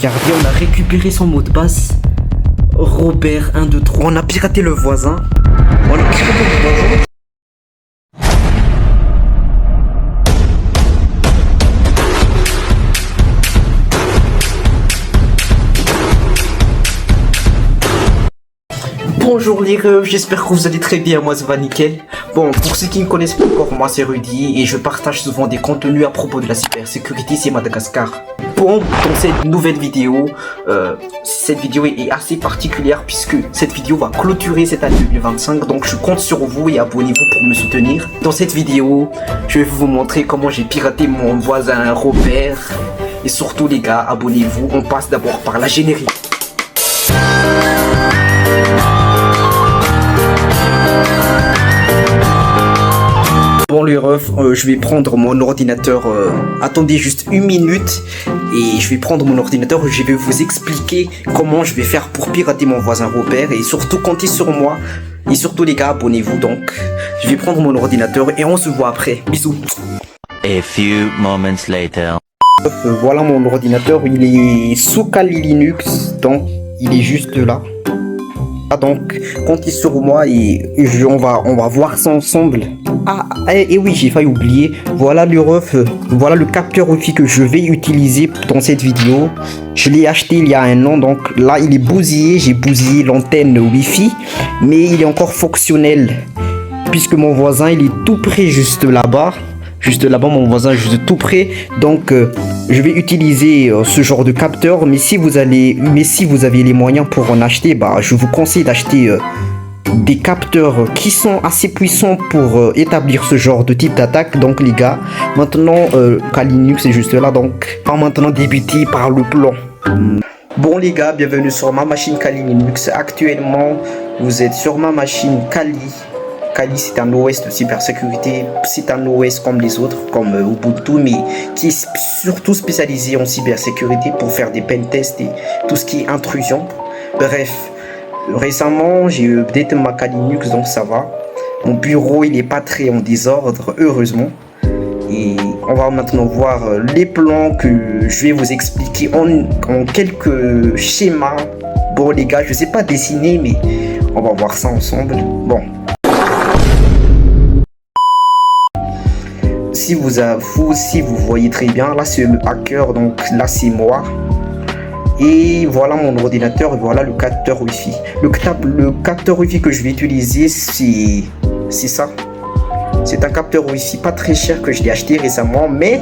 Regardez, on a récupéré son mot de passe. Robert 1, 2, 3. On a piraté le voisin. On a piraté le voisin. Bonjour les refs, j'espère que vous allez très bien, moi ça va nickel. Bon, pour ceux qui ne me connaissent pas encore, moi c'est Rudy et je partage souvent des contenus à propos de la cybersécurité ici à Madagascar. Bon, dans cette nouvelle vidéo, cette vidéo est assez particulière puisque cette vidéo va clôturer cette année 2025, donc je compte sur vous et abonnez-vous pour me soutenir. Dans cette vidéo, je vais vous montrer comment j'ai piraté mon voisin Robert et surtout les gars, abonnez-vous, on passe d'abord par la générique. Bon les refs, je vais prendre mon ordinateur, attendez juste une minute et je vais prendre mon ordinateur et je vais vous expliquer comment je vais faire pour pirater mon voisin Robert et surtout comptez sur moi et surtout les gars abonnez-vous donc. Je vais prendre mon ordinateur et on se voit après, bisous. A few moments later. Voilà mon ordinateur, il est sous Kali Linux donc il est juste là. Donc comptez sur moi et on va voir ça ensemble. Ah et oui j'ai failli oublier. Voilà le ref, voilà le capteur Wi-Fi que je vais utiliser dans cette vidéo. Je l'ai acheté il y a un an donc là il est bousillé. J'ai bousillé l'antenne Wi-Fi mais il est encore fonctionnel puisque mon voisin il est tout près juste là-bas. Juste là-bas mon voisin juste tout près donc je vais utiliser ce genre de capteur mais si vous avez les moyens pour en acheter bah je vous conseille d'acheter des capteurs qui sont assez puissants pour établir ce genre de type d'attaque. Donc les gars maintenant Kali Linux est juste là donc on va maintenant débuter par le plan. Bon les gars, bienvenue sur ma machine Kali Linux. Actuellement vous êtes sur ma machine Kali. Kali c'est un OS de cybersécurité, c'est un OS comme les autres, comme Ubuntu, mais qui est surtout spécialisé en cybersécurité pour faire des pentests et tout ce qui est intrusion. Bref, récemment j'ai updaté ma Kali Linux donc ça va. Mon bureau il est pas très en désordre, heureusement. Et on va maintenant voir les plans que je vais vous expliquer en quelques schémas. Bon les gars, je sais pas dessiner mais on va voir ça ensemble. Bon. Si vous voyez très bien, là c'est le hacker, donc là c'est moi. Et voilà mon ordinateur, et voilà le capteur Wi-Fi. Le capteur Wi-Fi que je vais utiliser, c'est ça. C'est un capteur Wi-Fi pas très cher que je l'ai acheté récemment, mais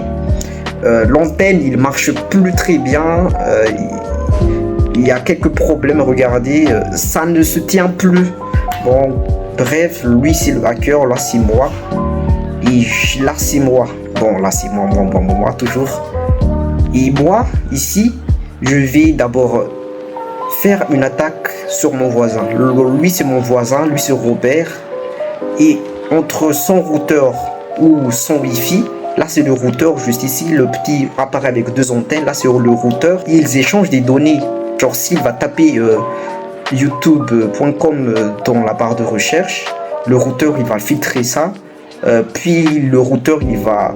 l'antenne il marche plus très bien. Il y a quelques problèmes, regardez, ça ne se tient plus. Bon, bref, lui c'est le hacker, là c'est moi. Et là c'est moi, bon là c'est moi toujours. Et moi ici je vais d'abord faire une attaque sur mon voisin. Lui c'est mon voisin, lui c'est Robert. Et entre son routeur ou son Wi-Fi, là c'est le routeur juste ici, le petit appareil avec deux antennes, là c'est le routeur. Ils échangent des données, genre s'il va taper youtube.com dans la barre de recherche, le routeur il va filtrer ça. Puis le routeur il va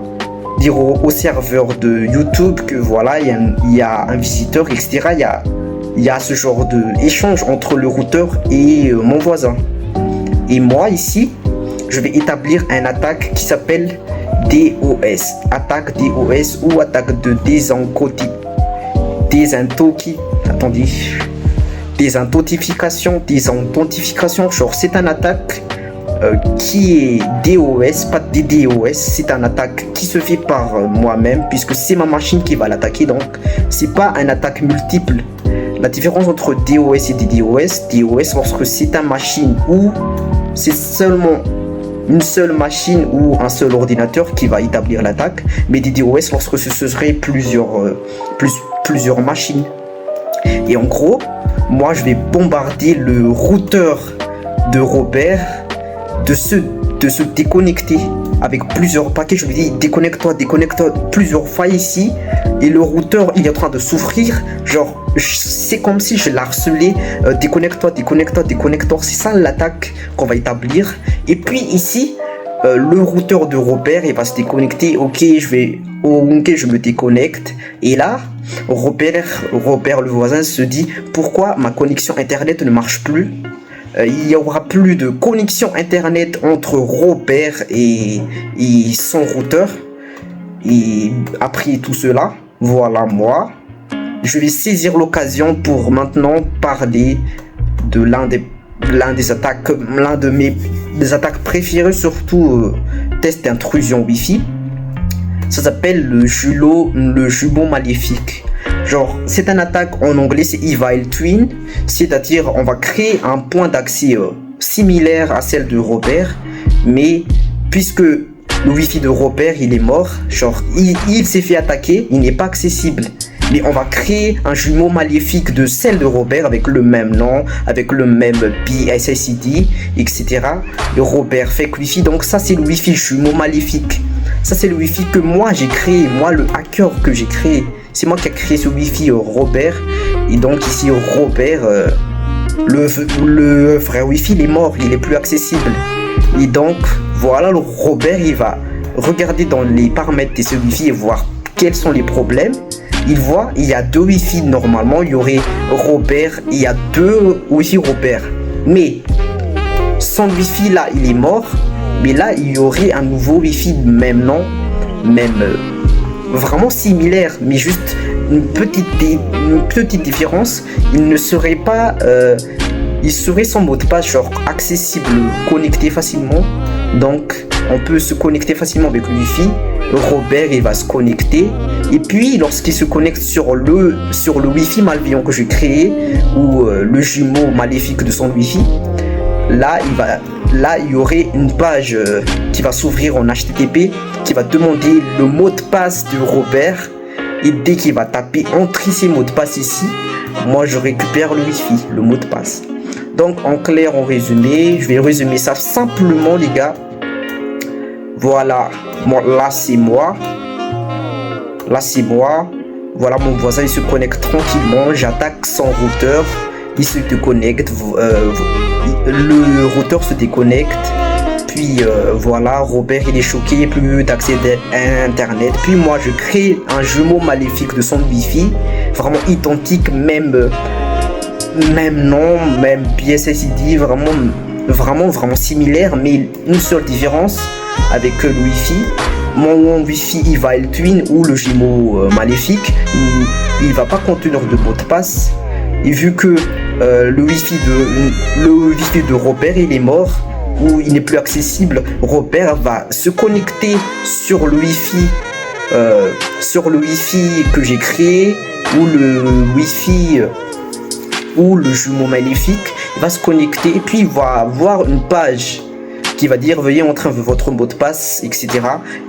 dire au serveur de YouTube que voilà il y a un visiteur etc. Il y a ce genre d'échange entre le routeur et mon voisin. Et moi ici je vais établir une attaque qui s'appelle DOS, attaque DOS ou attaque de désauthentification. Genre c'est une attaque qui est DOS, pas DDoS, c'est une attaque qui se fait par moi-même puisque c'est ma machine qui va l'attaquer, donc c'est pas une attaque multiple. La différence entre DOS et DDoS, lorsque c'est une machine où c'est seulement une seule machine ou un seul ordinateur qui va établir l'attaque, mais DDoS lorsque ce serait plusieurs machines. Et en gros, moi je vais bombarder le routeur de Robert de se déconnecter avec plusieurs paquets. Je lui dis déconnecte-toi plusieurs fois ici et le routeur il est en train de souffrir, genre c'est comme si je l'harcelais. Déconnecte-toi, c'est ça l'attaque qu'on va établir. Et puis ici le routeur de Robert il va se déconnecter. Ok, je me déconnecte. Et là, Robert le voisin se dit pourquoi ma connexion internet ne marche plus. Il n'y aura plus de connexion internet entre Robert et son routeur. Et après tout cela, voilà moi. Je vais saisir l'occasion pour maintenant parler de l'un des attaques préférées, surtout test d'intrusion Wi-Fi. Ça s'appelle le jumeau maléfique. Genre, c'est une attaque en anglais, c'est Evil Twin, c'est-à-dire on va créer un point d'accès similaire à celle de Robert, mais puisque le Wi-Fi de Robert il est mort, genre il s'est fait attaquer, il n'est pas accessible. Mais on va créer un jumeau maléfique de celle de Robert avec le même nom, avec le même BSSID, etc. Et Robert fake Wi-Fi, donc ça c'est le Wi-Fi jumeau maléfique. Ça c'est le Wi-Fi que moi j'ai créé, moi le hacker que j'ai créé. C'est moi qui ai créé ce Wi-Fi Robert. Et donc ici Robert, le vrai Wi-Fi il est mort, il est plus accessible. Et donc voilà, le Robert il va regarder dans les paramètres de ce Wi-Fi et voir quels sont les problèmes. Il voit, il y a deux Wi-Fi normalement, il y aurait Robert, il y a deux Wi-Fi Robert. Mais son Wi-Fi là, il est mort. Mais là, il y aurait un nouveau Wi-Fi de même nom, vraiment similaire, mais juste une petite différence. Il ne serait pas, il serait sans mot de passe, genre accessible, connecté facilement. Donc, on peut se connecter facilement avec le Wi-Fi. Robert il va se connecter et puis lorsqu'il se connecte sur le Wi-Fi malveillant que j'ai créé ou le jumeau maléfique de son Wi-Fi, là il y aurait une page qui va s'ouvrir en HTTP qui va demander le mot de passe de Robert et dès qu'il va taper entrer ses mots de passe ici, moi je récupère le Wi-Fi, le mot de passe. Donc en clair, en résumé, je vais résumer ça simplement les gars. Voilà, là c'est moi. Là c'est moi. Voilà mon voisin, il se connecte tranquillement. J'attaque son routeur. Il se déconnecte. Le routeur se déconnecte. Puis voilà, Robert il est choqué, plus d'accès à internet. Puis moi je crée un jumeau maléfique de son Wi-Fi. Vraiment identique, même nom, même BSSID, vraiment similaire, mais une seule différence. Avec le Wi-Fi, mon Wi-Fi Evil Twin ou le jumeau maléfique, il va pas contenir de mot de passe. Et vu que le Wi-Fi de Robert il est mort ou il n'est plus accessible, Robert va se connecter sur le Wi-Fi que j'ai créé ou le Wi-Fi ou le jumeau maléfique. Il va se connecter et puis il va voir une page qui va dire veuillez entrer votre mot de passe, etc.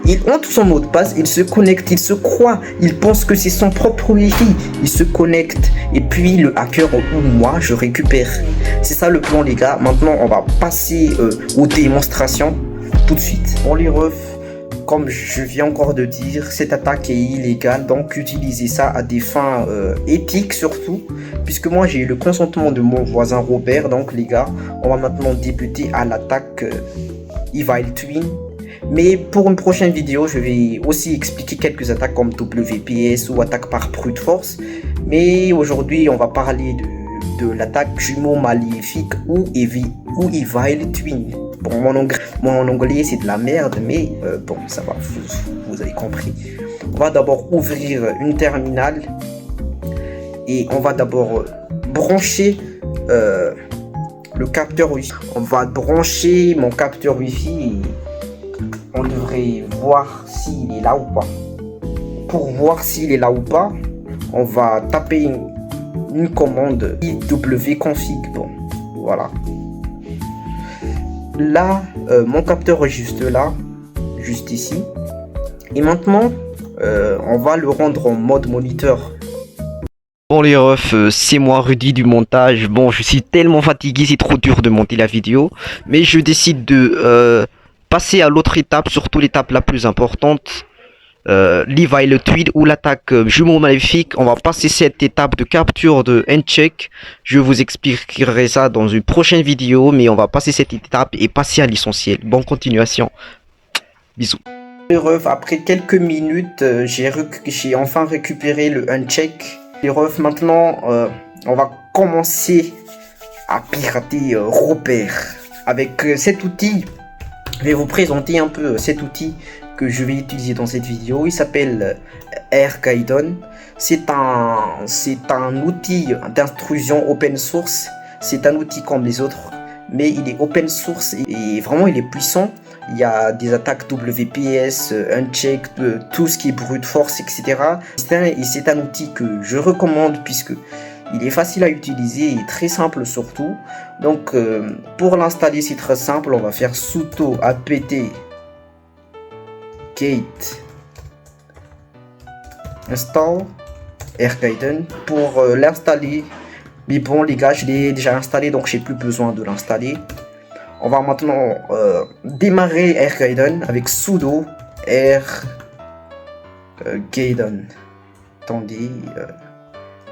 Il entre son mot de passe, il se connecte, il se croit, il pense que c'est son propre Wi-Fi, il se connecte et puis le hacker ou moi je récupère. C'est ça le plan les gars. Maintenant on va passer aux démonstrations tout de suite. Bon les refs, comme je viens encore de dire, cette attaque est illégale, donc utilisez ça à des fins éthiques surtout, puisque moi j'ai eu le consentement de mon voisin Robert. Donc les gars, on va maintenant débuter à l'attaque Evil Twin. Mais pour une prochaine vidéo, je vais aussi expliquer quelques attaques comme WPS ou attaque par brute force. Mais aujourd'hui, on va parler de l'attaque jumeau maléfique ou Evil Twin. Bon, mon anglais c'est de la merde, mais bon, ça va, vous avez compris. On va d'abord ouvrir une terminale et on va d'abord brancher le capteur Wi-Fi. On va brancher mon capteur Wi-Fi et on devrait voir s'il est là ou pas. Pour voir s'il est là ou pas, on va taper une commande iwconfig. Bon, voilà. Là, mon capteur est juste là, juste ici. Et maintenant, on va le rendre en mode moniteur. Bon les refs, c'est moi Rudy du montage. Bon, je suis tellement fatigué, c'est trop dur de monter la vidéo. Mais je décide de passer à l'autre étape, surtout l'étape la plus importante. L'Evil Twin ou l'attaque jumeau maléfique. On va passer cette étape de capture de handshake. Je vous expliquerai ça dans une prochaine vidéo, mais on va passer cette étape et passer à l'essentiel. Bonne continuation. Bisous. Les refs, après quelques minutes, j'ai enfin récupéré le uncheck. Les refs, maintenant, on va commencer à pirater Robert. Avec cet outil, je vais vous présenter un peu cet outil que je vais utiliser dans cette vidéo. Il s'appelle AirGuidon. C'est un outil d'intrusion open source. C'est un outil comme les autres, mais il est open source et vraiment il est puissant. Il y a des attaques WPS, uncheck, tout ce qui est brute force, etc. C'est un outil que je recommande puisque il est facile à utiliser et très simple surtout. Donc pour l'installer c'est très simple, on va faire sudo apt get install AirGuidon pour l'installer. Mais bon les gars, je l'ai déjà installé donc j'ai plus besoin de l'installer. On va maintenant démarrer AirGuidon avec sudo AirGuidon. Attendez,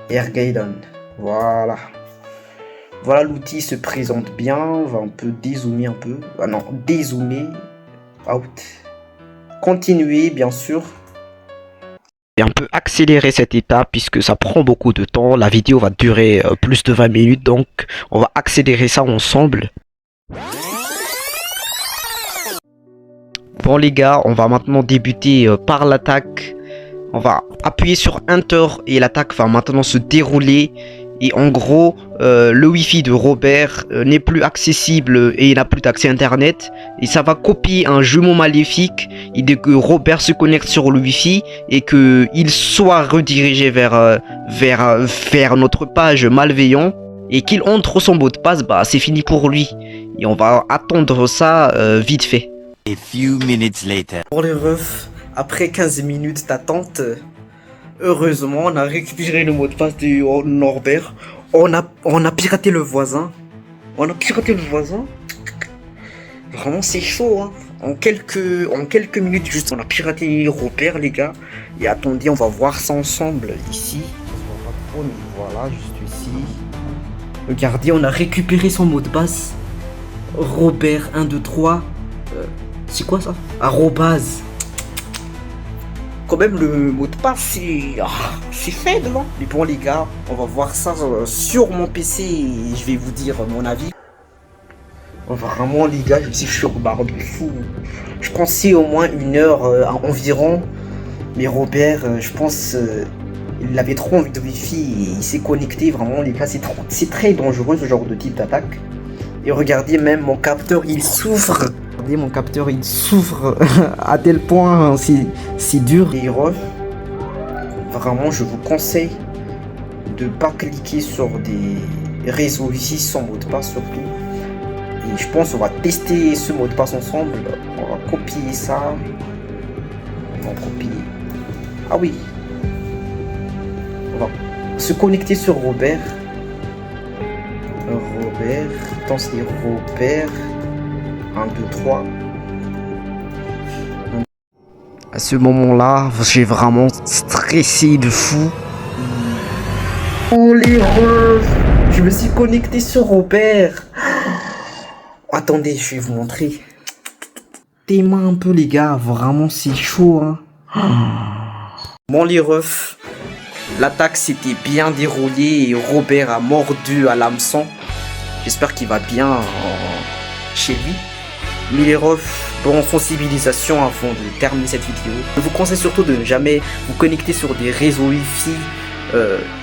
AirGuidon. Voilà. Voilà, l'outil se présente bien. On va un peu dézoomer un peu. Ah non, dézoomer. Out. Continuer, bien sûr. Et un peu accélérer cette étape puisque ça prend beaucoup de temps. La vidéo va durer plus de 20 minutes, donc on va accélérer ça ensemble. Bon les gars, on va maintenant débuter par l'attaque. On va appuyer sur Enter et l'attaque va maintenant se dérouler. Et en gros, le wifi de Robert n'est plus accessible et il n'a plus d'accès internet. Et ça va copier un jumeau maléfique. Et dès que Robert se connecte sur le wifi et qu'il soit redirigé vers notre page malveillant et qu'il entre son mot de passe, bah c'est fini pour lui. Et on va attendre ça vite fait. A few minutes later. Pour les refs, après 15 minutes d'attente, heureusement on a récupéré le mot de passe de Norbert. On a piraté le voisin. Vraiment c'est chaud hein. En quelques minutes juste on a piraté Robert les gars. Et attendez, on va voir ça ensemble ici. On voit pas trop mais voilà, juste ici. Regardez, on a récupéré son mot de passe. Robert 123. C'est quoi ça? Arrobase. Quand même le mot de passe c'est faible non? Mais bon les gars, on va voir ça sur mon PC et je vais vous dire mon avis. Vraiment les gars, je suis surbarbé de fou. Je pensais au moins 1 heure environ. Mais Robert, je pense il avait trop envie de wifi et il s'est connecté. Vraiment les gars, c'est très dangereux ce genre de type d'attaque. Et regardez, même mon capteur il souffre. Regardez, mon capteur il souffre à tel point c'est dur. Et ref, vraiment je vous conseille de pas cliquer sur des réseaux ici sans mot de passe surtout. Et je pense on va tester ce mot de passe ensemble. On va copier ça. On va copier. Ah oui. On va se connecter sur Robert. Attends, c'est Robert 1, 2, 3. À ce moment-là, j'ai vraiment stressé de fou. Oh les refs, je me suis connecté sur Robert. Attendez, je vais vous montrer. Tes mains un peu les gars, vraiment c'est chaud hein. Bon les refs, l'attaque s'était bien déroulée et Robert a mordu à l'hameçon. J'espère qu'il va bien chez lui. Mais les refs, bon, sensibilisation avant de terminer cette vidéo. Je vous conseille surtout de ne jamais vous connecter sur des réseaux Wi-Fi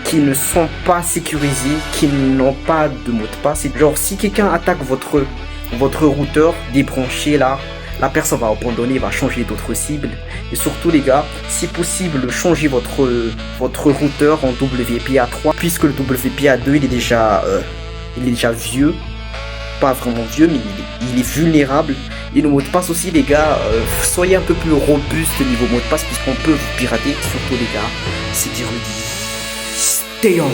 qui ne sont pas sécurisés, qui n'ont pas de mot de passe. Genre si quelqu'un attaque votre routeur débranché là, la personne va abandonner, va changer d'autres cibles. Et surtout les gars, si possible, changez votre routeur en WPA3 puisque le WPA2 il est déjà vieux, pas vraiment vieux mais il est vulnérable. Et le mot de passe aussi les gars, soyez un peu plus robuste niveau mot de passe puisqu'on peut vous pirater, surtout les gars, c'est du Rudy. Stay out.